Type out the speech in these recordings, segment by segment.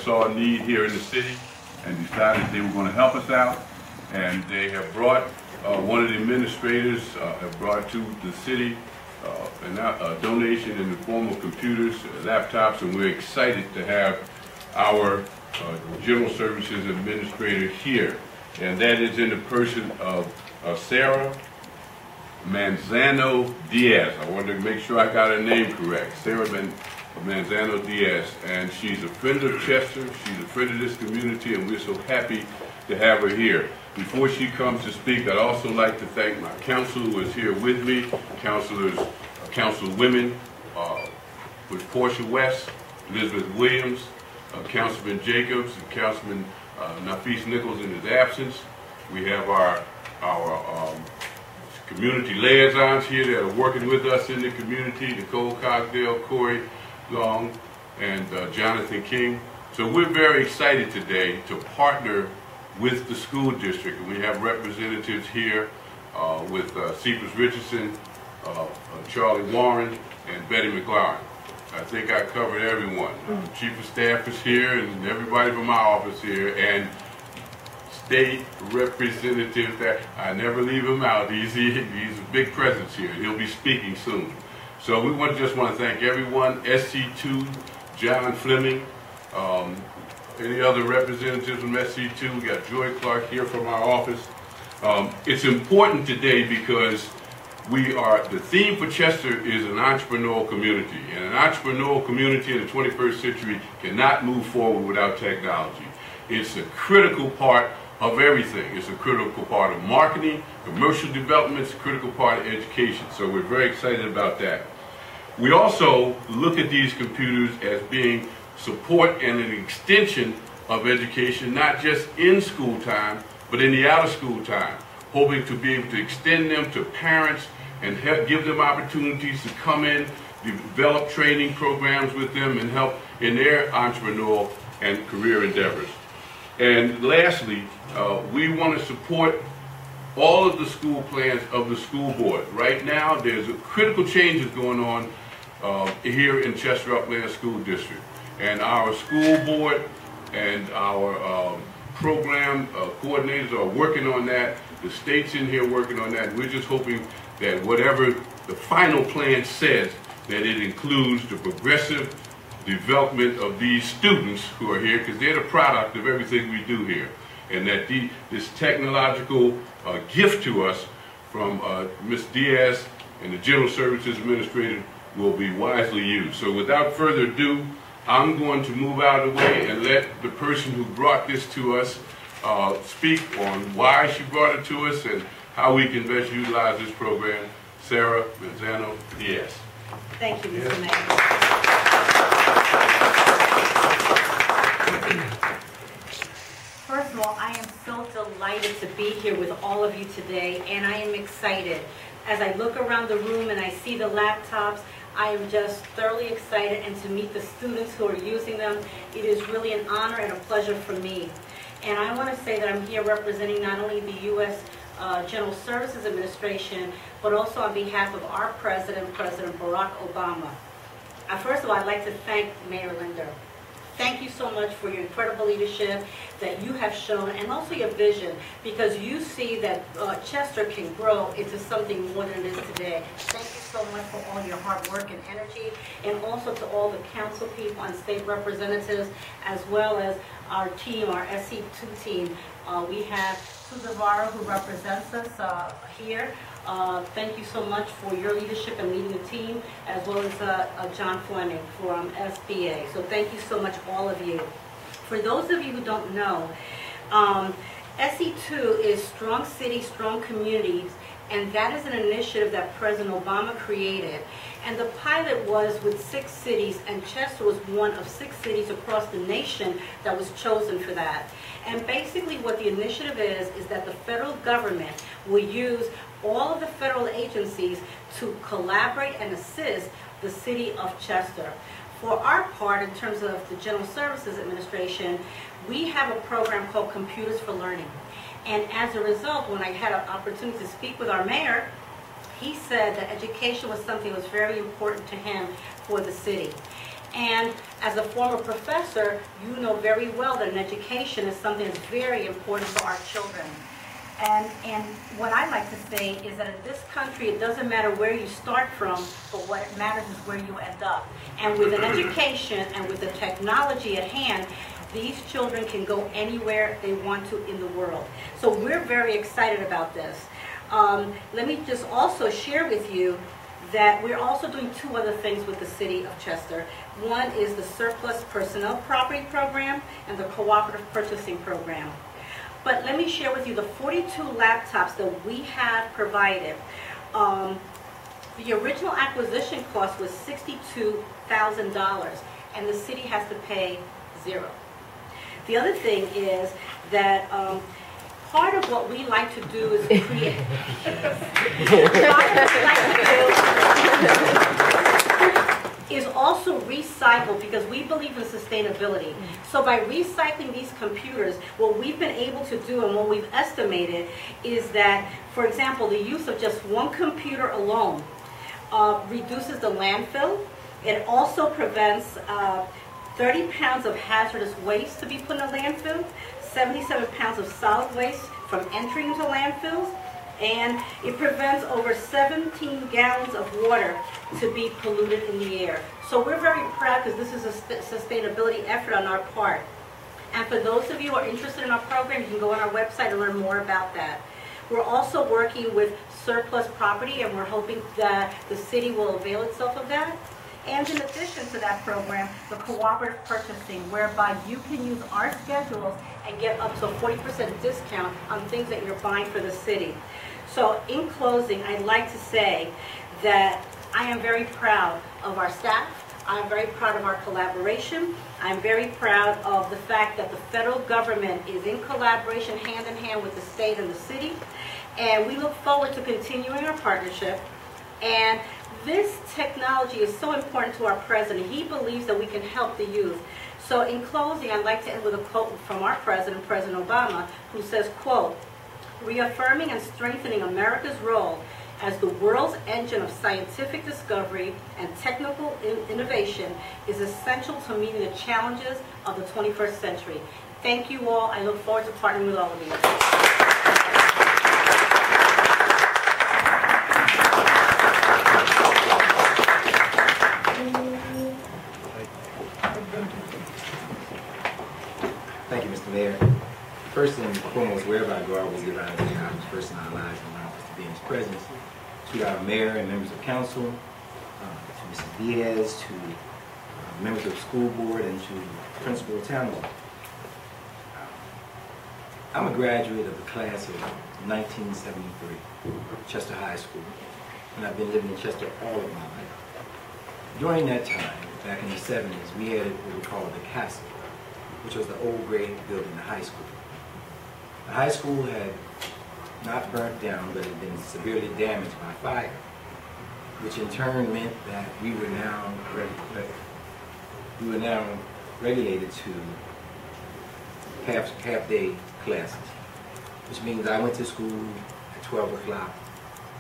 Saw a need here in the city and decided they were going to help us out, and they have brought one of the administrators have brought to the city a donation in the form of computers, laptops, and we're excited to have our General Services Administrator here, and that is in the person of Sarah Manzano Diaz. I wanted to make sure I got her name correct. Sarah Manzano Diaz, and she's a friend of Chester, she's a friend of this community, and we're so happy to have her here. Before she comes to speak, I'd also like to thank my council who is here with me, councilwomen with Portia West, Elizabeth Williams, Councilman Jacobs, and Councilman Nafis Nichols in his absence. We have our community liaisons here that are working with us in the community, Nicole Cogdale, Corey Long, and Jonathan King. So we're very excited today to partner with the school district. And we have representatives here with Cephas Richardson, Charlie Warren, and Betty McLaren. I think I covered everyone. Chief of Staff is here, and everybody from my office here, and State Representative, that I never leave him out. He's a big presence here. He'll be speaking soon. So we just want to thank everyone, SC2, John Fleming, any other representatives from SC2. We got Joy Clark here from our office. It's important today because the theme for Chester is an entrepreneurial community, and an entrepreneurial community in the 21st century cannot move forward without technology. It's a critical part of everything. It's a critical part of marketing, commercial development, it's a critical part of education. So we're very excited about that. We also look at these computers as being support and an extension of education, not just in school time, but in the out of school time, hoping to be able to extend them to parents and give them opportunities to come in, develop training programs with them, and help in their entrepreneurial and career endeavors. And lastly, we want to support all of the school plans of the school board. Right now, there's critical changes going on here in Chester Upland School District. And our school board and our program coordinators are working on that. The state's in here working on that. We're just hoping that whatever the final plan says, that it includes the progressive development of these students who are here, because they're the product of everything we do here, and that this technological gift to us from Ms. Diaz and the General Services Administrator will be wisely used. So without further ado, I'm going to move out of the way and let the person who brought this to us speak on why she brought it to us and how we can best utilize this program. Sarah Manzano Diaz. Thank you, Mr. Mayor. First of all, I am so delighted to be here with all of you today, and I am excited. As I look around the room and I see the laptops, I am just thoroughly excited, and to meet the students who are using them, it is really an honor and a pleasure for me. And I want to say that I'm here representing not only the U.S. General Services Administration, but also on behalf of our President, President Barack Obama. First of all, I'd like to thank Mayor Linder. Thank you so much for your incredible leadership that you have shown, and also your vision, because you see that Chester can grow into something more than it is today. Thank you so much for all your hard work and energy, and also to all the council people and state representatives, as well as our team, our SC2 team. We have Suzavara, who represents us here. Thank you so much for your leadership and leading the team, as well as John Fleming from SBA. So thank you so much, all of you. For those of you who don't know, SC2 is Strong Cities, Strong Communities, and that is an initiative that President Obama created. And the pilot was with 6 cities, and Chester was one of 6 cities across the nation that was chosen for that. And basically what the initiative is that the federal government will use all of the federal agencies to collaborate and assist the city of Chester. For our part, in terms of the General Services Administration, we have a program called Computers for Learning. And as a result, when I had an opportunity to speak with our mayor, he said that education was something that was very important to him for the city. And as a former professor, you know very well that an education is something that's very important for our children. And what I like to say is that in this country, it doesn't matter where you start from, but what matters is where you end up. And with an education and with the technology at hand, these children can go anywhere they want to in the world. So we're very excited about this. Let me just also share with you that we're also doing two other things with the City of Chester. One is the Surplus Personnel Property Program and the Cooperative Purchasing Program. But let me share with you the 42 laptops that we have provided. The original acquisition cost was $62,000, and the city has to pay $0. The other thing is that part of what we like to do is create. Is also recycle, because we believe in sustainability. So by recycling these computers, what we've been able to do and what we've estimated is that, for example, the use of just one computer alone reduces the landfill. It also prevents 30 pounds of hazardous waste to be put in a landfill, 77 pounds of solid waste from entering into landfills, and it prevents over 17 gallons of water to be polluted in the air. So we're very proud because this is a sustainability effort on our part. And for those of you who are interested in our program, you can go on our website and learn more about that. We're also working with surplus property, and we're hoping that the city will avail itself of that. And in addition to that program, the cooperative purchasing, whereby you can use our schedules and get up to a 40% discount on things that you're buying for the city. So in closing, I'd like to say that I am very proud of our staff. I'm very proud of our collaboration. I'm very proud of the fact that the federal government is in collaboration hand in hand with the state and the city. And we look forward to continuing our partnership. And this technology is so important to our president. He believes that we can help the youth. So in closing, I'd like to end with a quote from our president, President Obama, who says, quote, "Reaffirming and strengthening America's role as the world's engine of scientific discovery and technical innovation is essential to meeting the challenges of the 21st century." Thank you all. I look forward to partnering with all of you. Thank you, Mr. Mayor. First and foremost, wherever I go, I always give honor to the average person in our lives and allow us to be in his presence. To our mayor and members of council, to Mr. Diaz, to members of the school board, and to Principal Tamla. I'm a graduate of the class of 1973, Chester High School, and I've been living in Chester all of my life. During that time, back in the 70s, we had what we called the Castle, which was the old gray building, the high school. The high school had not burnt down, but had been severely damaged by fire, which in turn meant that we were now regulated to half-day classes, which means I went to school at 12 o'clock.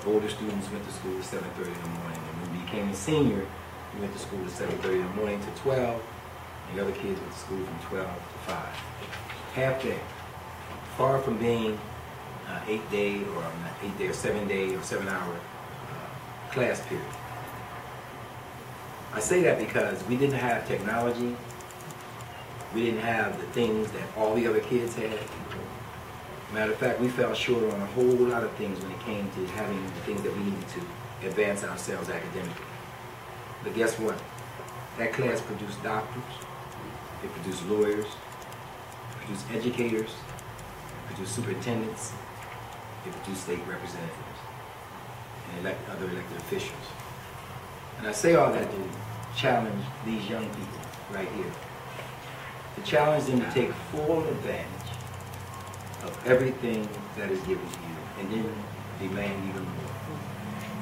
The older students went to school at 7:30 in the morning, and when we became a senior, we went to school at 7:30 in the morning to 12, and the other kids went to school from 12 to 5. Half day. Far from being 8-day or 7-day or 7-hour class period. I say that because we didn't have technology. We didn't have the things that all the other kids had. Matter of fact, we fell short on a whole lot of things when it came to having the things that we needed to advance ourselves academically. But guess what? That class produced doctors, it produced lawyers, it produced educators, it produced superintendents, it produced state representatives, and other elected officials. And I say all that to challenge these young people right here. To challenge them to take full advantage of everything that is given to you, and then demand even more.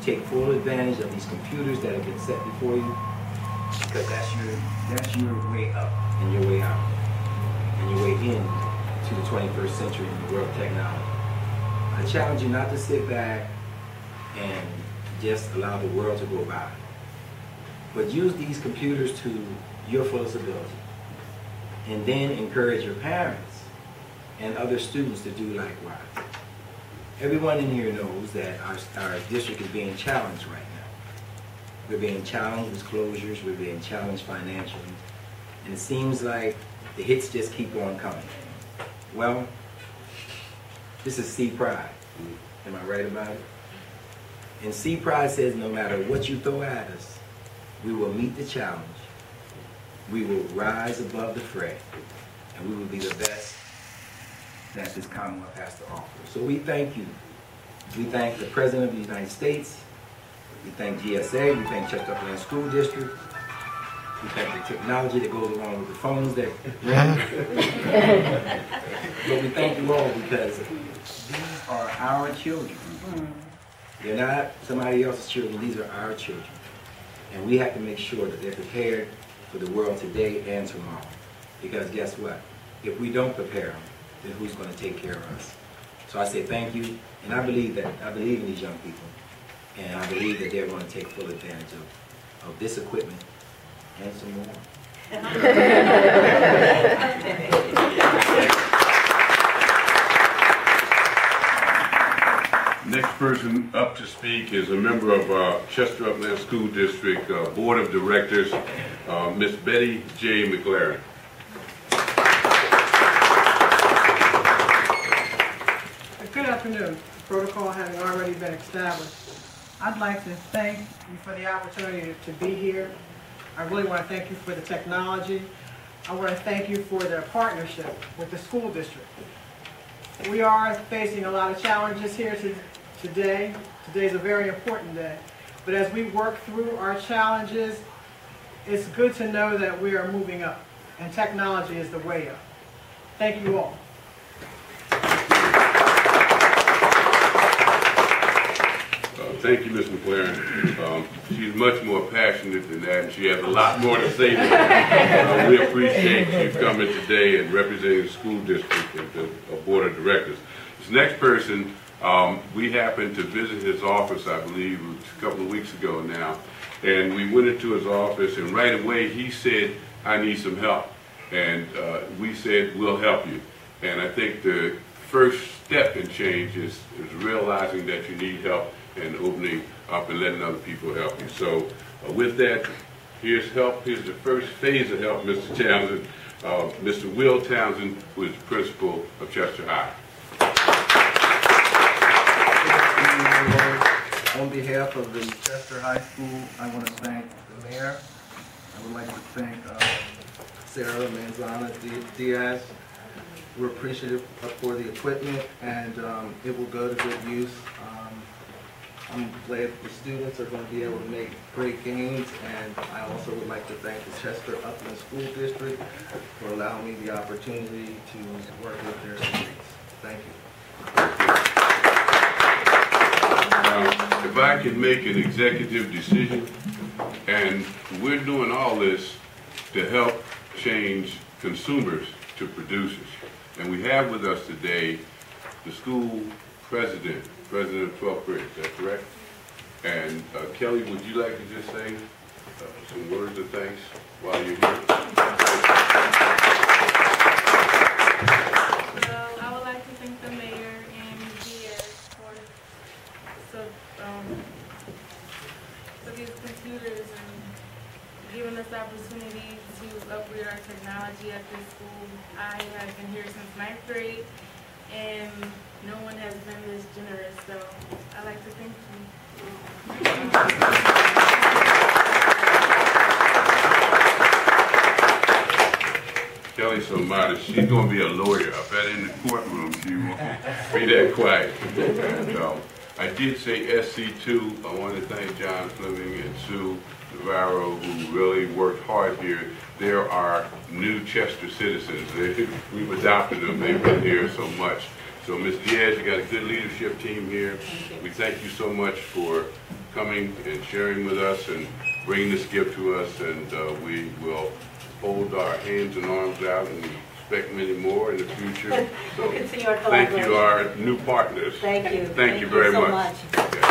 Take full advantage of these computers that have been set before you, because that's your way up and your way out, and your way in to the 21st century in the world of technology. I challenge you not to sit back and just allow the world to go by, but use these computers to your fullest ability. And then encourage your parents and other students to do likewise. Everyone in here knows that our district is being challenged right now. We're being challenged with closures, we're being challenged financially, and it seems like the hits just keep on coming. Well, this is C-Pride. Am I right about it? And C-Pride says no matter what you throw at us, we will meet the challenge, we will rise above the fray, and we will be the best that this Commonwealth has to offer. So we thank you. We thank the President of the United States. We thank GSA. We thank Chester Upland School District. We thank the technology that goes along with the phones that but we thank you all because these are our children. They're not somebody else's children. These are our children. And we have to make sure that they're prepared for the world today and tomorrow. Because guess what? If we don't prepare them, then who's going to take care of us? So I say thank you, and I believe in these young people, and I believe that they're going to take full advantage of this equipment and some more. Next person up to speak is a member of Chester Upland School District Board of Directors, Miss Betty J. McLaren. Good afternoon. Protocol having already been established, I'd like to thank you for the opportunity to be here. I really want to thank you for the technology. I want to thank you for the partnership with the school district. We are facing a lot of challenges here today. Today's a very important day. But as we work through our challenges, it's good to know that we are moving up, and technology is the way up. Thank you all. Thank you, Ms. McLaren. She's much more passionate than that, and she has a lot more to say than that. We appreciate you coming today and representing the school district and the board of directors. This next person, we happened to visit his office, I believe, a couple of weeks ago now, and we went into his office, and right away he said, "I need some help," and we said, "We'll help you." And I think the first step in change is realizing that you need help and opening up and letting other people help you. So with that, here's help. Here's the first phase of help, Mr. Townsend. Mr. Will Townsend, who is principal of Chester High. On behalf of the Chester High School, I want to thank the mayor. I would like to thank Sarah Manzana Diaz. We're appreciative for the equipment, and it will go to good use. I'm glad the students are going to be able to make great gains, and I also would like to thank the Chester Upland School District for allowing me the opportunity to work with their students. Thank you. If I can make an executive decision, and we're doing all this to help change consumers to producers. And we have with us today the school president of 12th grade, is that correct? And Kelly, would you like to just say some words of thanks while you're here? Well, I would like to thank the mayor and DS for these computers and giving us the opportunity to upgrade our technology at this school. I have been here since 9th grade, and no one has been this generous, so I'd like to thank you. Kelly's so modest, she's going to be a lawyer. I bet in the courtroom she won't be that quiet. So, I did say SC2. I want to thank John Fleming and Sue Navarro, who really worked hard here. They're our new Chester citizens. We've adopted them. They've been here so much. So, Ms. Diaz, you got a good leadership team here. We thank you so much for coming and sharing with us and bringing this gift to us, and we will hold our hands and arms out and expect many more in the future. So We'll continue our collaboration. thank you, our new partners. Thank you. Thank you very so much. much. Okay.